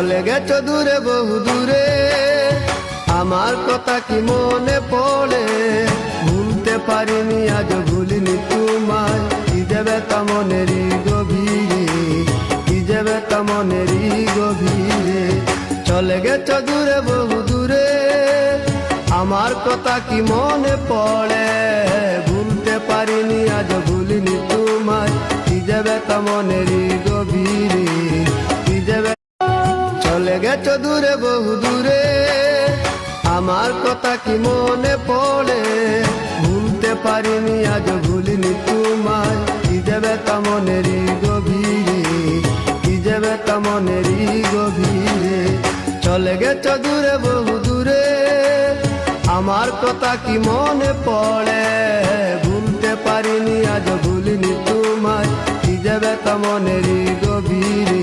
চলে গেছো দূরে বহু দূরে, আমার কথা কি মনে পড়ে? ভুলতে পারিনি আজ ভুলিনি তোমায়, কি যে ব্যথা মনেরই গভীরে, কি যে ব্যথা মনেরই গভীরে। চলে গেছো দূরে বহু দূরে, আমার কথা কি মনে পড়ে? ভুলতে পারিনি আজ ভুলিনি তোমায়, কি যে ব্যথা মনেরই গভীরে, কি যে চলে গেছো দূরে বহু দূরে, আমার কথা কি মনে পড়ে? ভুলতে পারিনি আজ ভুলিনি তোমায়, কি যে ব্যথা মনেরই গভীরে, কি যে ব্যথা মনেরই গভীরে। চলে গেছো দূরে বহু দূরে, আমার কথা কি মনে পড়ে? ভুলতে পারিনি আজ ভুলিনি তোমায়, কি যে ব্যথা মনেরই গভীরে।